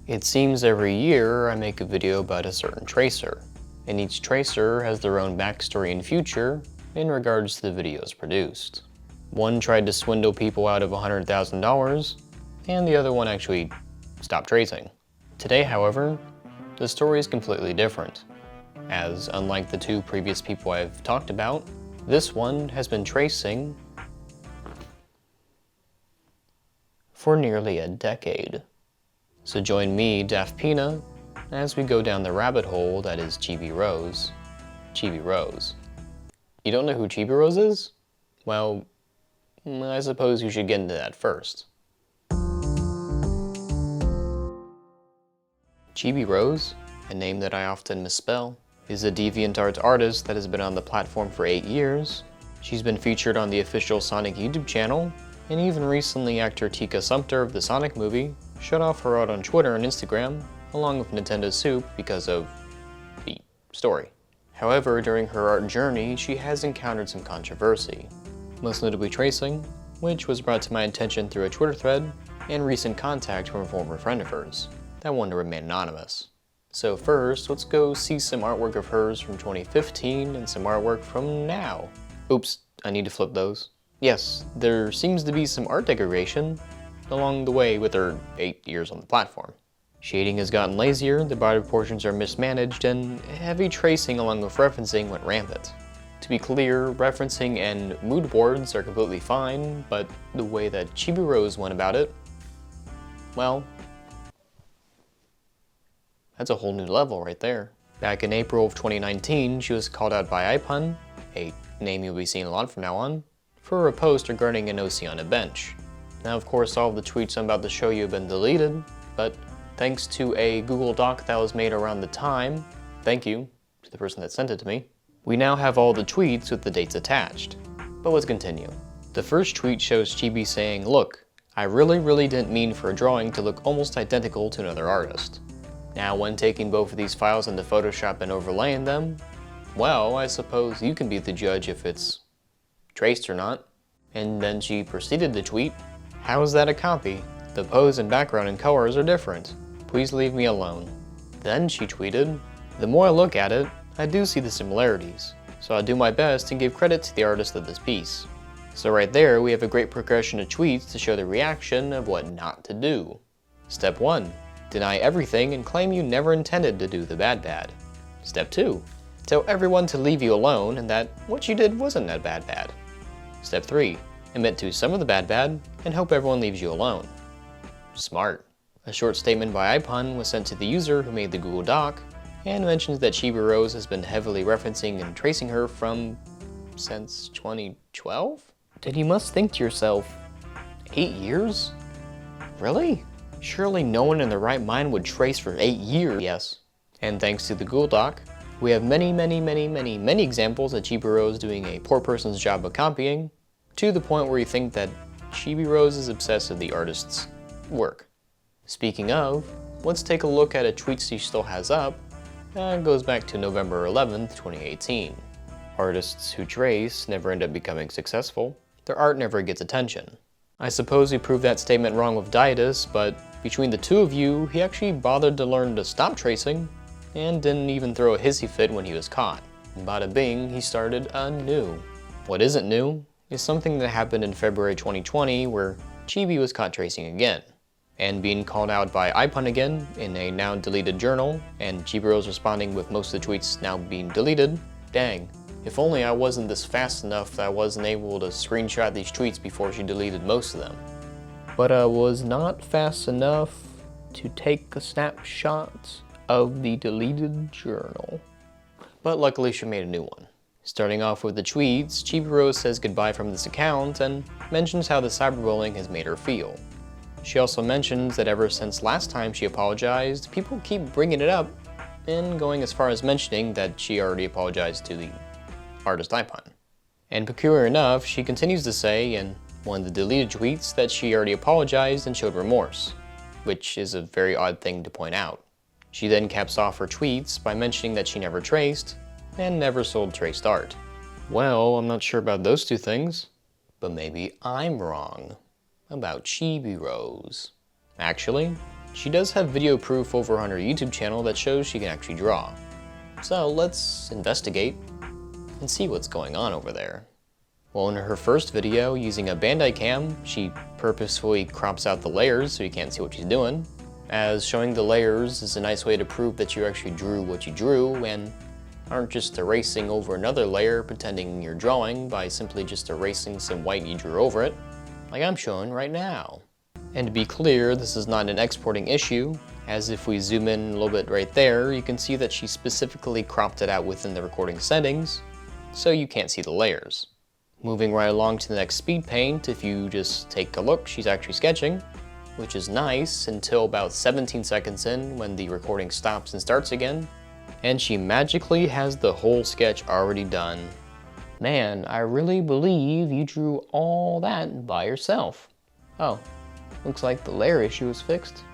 It seems every year I make a video about a certain tracer, and each tracer has their own backstory and future in regards to the videos produced. One tried to swindle people out of $100,000, and the other one actually stopped tracing. Today, however, the story is completely different, as unlike the two previous people I've talked about, this one has been tracing for nearly a decade. So join me, daftpina, as we go down the rabbit hole that is Chibiirose. Chibiirose. You don't know who Chibiirose is? Well, I suppose you should get into that first. Chibiirose, a name that I often misspell, is a DeviantArt artist that has been on the platform for 8 years. She's been featured on the official Sonic YouTube channel, and even recently actor Tika Sumpter of the Sonic movie shut off her art on Twitter and Instagram, along with Nintendo Soup because of the story. However, during her art journey, she has encountered some controversy, most notably tracing, which was brought to my attention through a Twitter thread, and recent contact from a former friend of hers that wanted to remain anonymous. So first, let's go see some artwork of hers from 2015 and some artwork from now. Oops, I need to flip those. Yes, there seems to be some art degradation along the way with her 8 years on the platform. Shading has gotten lazier, the body proportions are mismanaged, and heavy tracing along with referencing went rampant. To be clear, referencing and mood boards are completely fine, but the way that Chibiirose went about it, well, that's a whole new level right there. Back in April of 2019, she was called out by iPun, a name you'll be seeing a lot from now on, for a post regarding an OC on a bench. Now of course all of the tweets I'm about to show you have been deleted, but thanks to a Google Doc that was made around the time, thank you to the person that sent it to me, we now have all the tweets with the dates attached. But let's continue. The first tweet shows Chibi saying, "Look, I really didn't mean for a drawing to look almost identical to another artist." Now when taking both of these files into Photoshop and overlaying them, well, I suppose you can be the judge if it's traced or not. And then she proceeded to tweet, "How is that a copy? The pose and background and colors are different. Please leave me alone." Then she tweeted, "The more I look at it, I do see the similarities, so I'll do my best and give credit to the artist of this piece." So right there we have a great progression of tweets to show the reaction of what not to do. Step 1. Deny everything and claim you never intended to do the bad. Step 2. Tell everyone to leave you alone and that what you did wasn't that bad. Step 3. Admit to some of the bad and hope everyone leaves you alone. Smart. A short statement by iPun was sent to the user who made the Google Doc and mentions that Chibiirose has been heavily referencing and tracing her since 2012? Then you must think to yourself, 8 years? Really? Surely no one in their right mind would trace for 8 years. Yes. And thanks to the Google Doc, we have many examples of Chibiirose doing a poor person's job of copying, to the point where you think that Chibiirose is obsessed with the artist's work. Speaking of, let's take a look at a tweet she still has up, that goes back to November 11th, 2018. Artists who trace never end up becoming successful. Their art never gets attention. I suppose we proved that statement wrong with Dietus, but between the two of you, he actually bothered to learn to stop tracing, and didn't even throw a hissy fit when he was caught. And bada bing, he started anew. What isn't new is something that happened in February 2020 where Chibi was caught tracing again, and being called out by iPun again in a now deleted journal, and Chibiirose responding with most of the tweets now being deleted. Dang, if only I wasn't this fast enough that I wasn't able to screenshot these tweets before she deleted most of them. But I was not fast enough to take a snapshot of the deleted journal. But luckily she made a new one. Starting off with the tweets, Chibiirose says goodbye from this account and mentions how the cyberbullying has made her feel. She also mentions that ever since last time she apologized, people keep bringing it up and going as far as mentioning that she already apologized to the artist iPun. And peculiar enough, she continues to say in one of the deleted tweets that she already apologized and showed remorse, which is a very odd thing to point out. She then caps off her tweets by mentioning that she never traced and never sold traced art. Well, I'm not sure about those two things, but maybe I'm wrong about Chibiirose. Actually, she does have video proof over on her YouTube channel that shows she can actually draw. So let's investigate and see what's going on over there. Well, in her first video, using a Bandai cam, she purposefully crops out the layers so you can't see what she's doing, as showing the layers is a nice way to prove that you actually drew what you drew and aren't just erasing over another layer pretending you're drawing by simply just erasing some white you drew over it, like I'm showing right now. And to be clear, this is not an exporting issue, as if we zoom in a little bit right there, you can see that she specifically cropped it out within the recording settings, so you can't see the layers. Moving right along to the next speed paint, if you just take a look, she's actually sketching, which is nice until about 17 seconds in when the recording stops and starts again, and she magically has the whole sketch already done. Man, I really believe you drew all that by yourself. Oh, looks like the layer issue is fixed.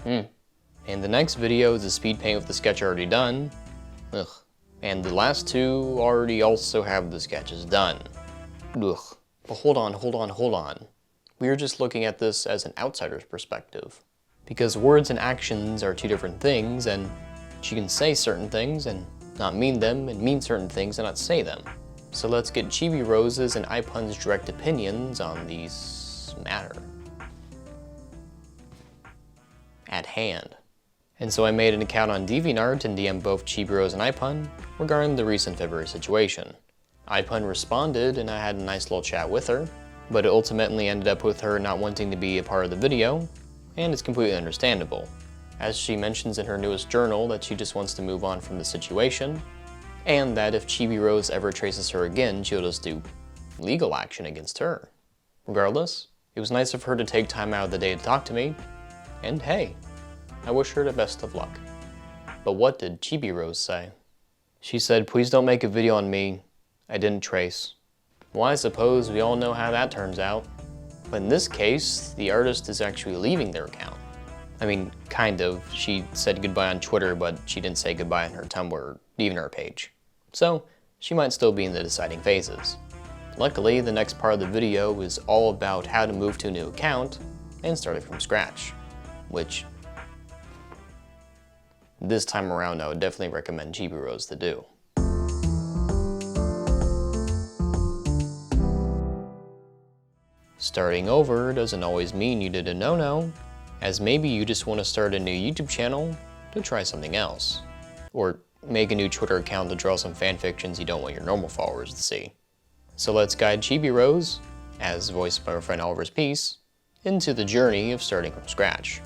In the next video is the speed paint with the sketch already done. Ugh. And the last two already also have the sketches done. Ugh. But hold on. We are just looking at this as an outsider's perspective. Because words and actions are two different things, and she can say certain things and not mean them, and mean certain things and not say them. So let's get Chibiirose's and iPun's direct opinions on these matter at hand. And so I made an account on DeviantArt and DM'd both Chibiirose and iPun regarding the recent February situation. iPun responded and I had a nice little chat with her, but it ultimately ended up with her not wanting to be a part of the video, and it's completely understandable, as she mentions in her newest journal that she just wants to move on from the situation, and that if Chibiirose ever traces her again, she'll just do legal action against her. Regardless, it was nice of her to take time out of the day to talk to me, and hey, I wish her the best of luck. But what did Chibiirose say? She said, "Please don't make a video on me. I didn't trace." Well, I suppose we all know how that turns out. But in this case, the artist is actually leaving their account. I mean, kind of. She said goodbye on Twitter, but she didn't say goodbye on her Tumblr or even her page. So, she might still be in the deciding phases. Luckily, the next part of the video is all about how to move to a new account and start it from scratch. Which, this time around, I would definitely recommend Chibiirose to do. Starting over doesn't always mean you did a no-no, as maybe you just want to start a new YouTube channel to try something else. Or make a new Twitter account to draw some fanfictions you don't want your normal followers to see. So let's guide Chibiirose, as voiced by our friend Oliver's Piece, into the journey of starting from scratch.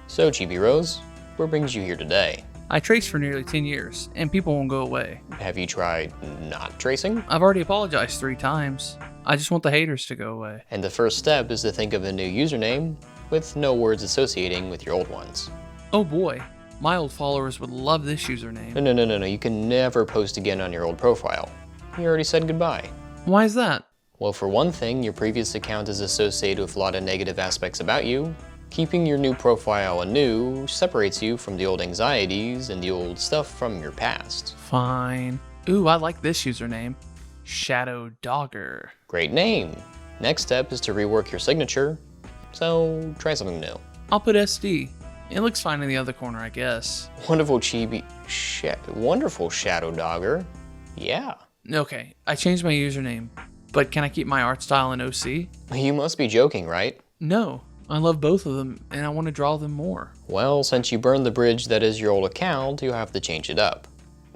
So Chibiirose, what brings you here today? I traced for nearly 10 years, and people won't go away. Have you tried not tracing? I've already apologized 3 times. I just want the haters to go away. And the first step is to think of a new username with no words associating with your old ones. Oh boy, my old followers would love this username. No, you can never post again on your old profile. You already said goodbye. Why is that? Well, for one thing, your previous account is associated with a lot of negative aspects about you. Keeping your new profile anew separates you from the old anxieties and the old stuff from your past. Fine. Ooh, I like this username. Shadow Dogger. Great name. Next step is to rework your signature, so try something new. I'll put SD. It looks fine in the other corner, I guess. Wonderful wonderful Shadow Dogger. Yeah. Okay, I changed my username, but can I keep my art style in OC? You must be joking, right? No, I love both of them, and I want to draw them more. Well, since you burned the bridge that is your old account, you have to change it up.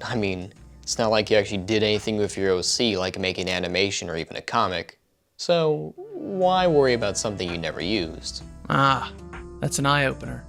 I mean, it's not like you actually did anything with your OC, like make an animation or even a comic. So, why worry about something you never used? Ah, that's an eye-opener.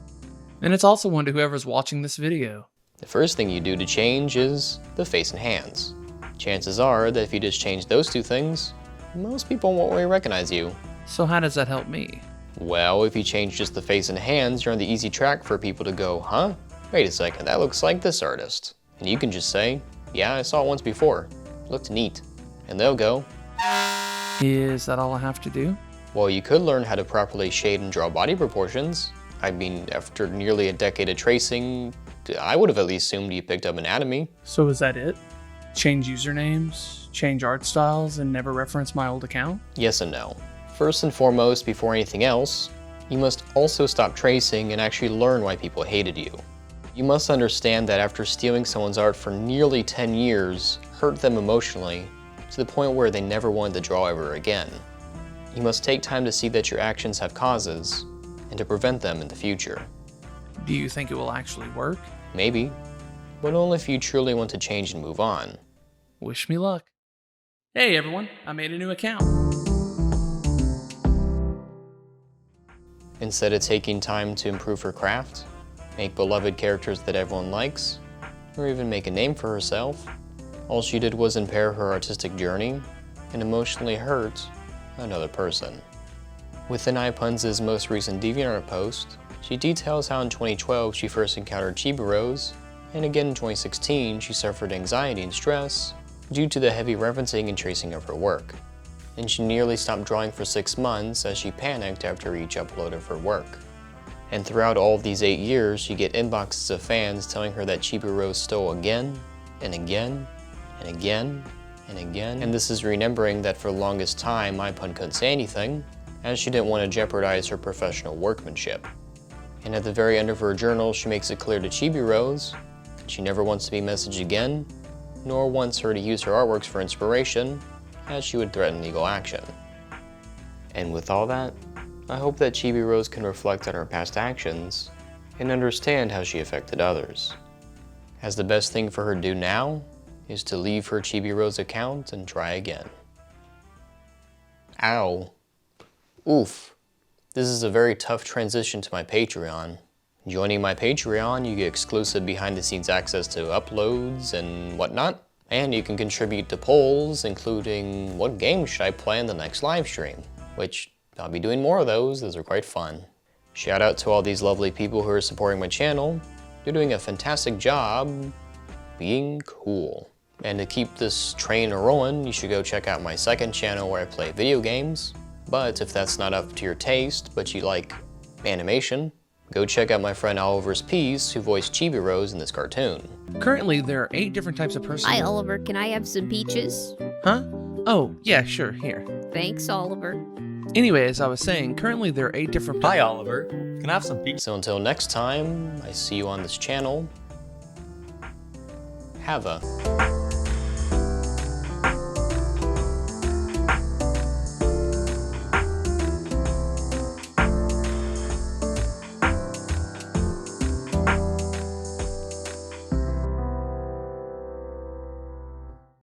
And it's also one to whoever's watching this video. The first thing you do to change is the face and hands. Chances are that if you just change those two things, most people won't really recognize you. So how does that help me? Well, if you change just the face and hands, you're on the easy track for people to go, huh? Wait a second, that looks like this artist. And you can just say, yeah, I saw it once before. It looked neat. And they'll go, is that all I have to do? Well, you could learn how to properly shade and draw body proportions. I mean, after nearly a decade of tracing, I would have at least assumed you picked up anatomy. So is that it? Change usernames, change art styles, and never reference my old account? Yes and no. First and foremost, before anything else, You must also stop tracing and actually learn why people hated you. You must understand that after stealing someone's art for nearly 10 years, hurt them emotionally, to the point where they never wanted to draw ever again. You must take time to see that your actions have causes, and to prevent them in the future. Do you think it will actually work? Maybe, but only if you truly want to change and move on. Wish me luck. Hey everyone, I made a new account. Instead of taking time to improve her craft, make beloved characters that everyone likes, or even make a name for herself, all she did was impair her artistic journey and emotionally hurt another person. Within iPuns' most recent DeviantArt post, she details how in 2012 she first encountered Chibiirose, and again in 2016 she suffered anxiety and stress due to the heavy referencing and tracing of her work. And she nearly stopped drawing for 6 months as she panicked after each upload of her work. And throughout all of these 8 years, she'd get inboxes of fans telling her that Chibiirose stole again, and again, and again, and again. And this is remembering that for the longest time, iPun couldn't say anything, as she didn't want to jeopardize her professional workmanship. And at the very end of her journal, she makes it clear to Chibiirose that she never wants to be messaged again, nor wants her to use her artworks for inspiration, as she would threaten legal action. And with all that, I hope that Chibiirose can reflect on her past actions and understand how she affected others, as the best thing for her to do now is to leave her Chibiirose account and try again. Ow. Oof. This is a very tough transition to my Patreon. Joining my Patreon, you get exclusive behind-the-scenes access to uploads and whatnot, and you can contribute to polls, including what game should I play in the next live stream, which I'll be doing more of those are quite fun. Shout out to all these lovely people who are supporting my channel. You're doing a fantastic job being cool. And to keep this train rolling, you should go check out my second channel where I play video games. But if that's not up to your taste, but you like animation, go check out my friend Oliver's Piece, who voiced Chibiirose in this cartoon. Currently, there are 8 different types of person. Hi, Oliver. Can I have some peaches? Huh? Oh, yeah, sure, here. Thanks, Oliver. Anyway, as I was saying, currently there are 8 different... Hi, Oliver. Can I have some pizza? So until next time, I see you on this channel. Have a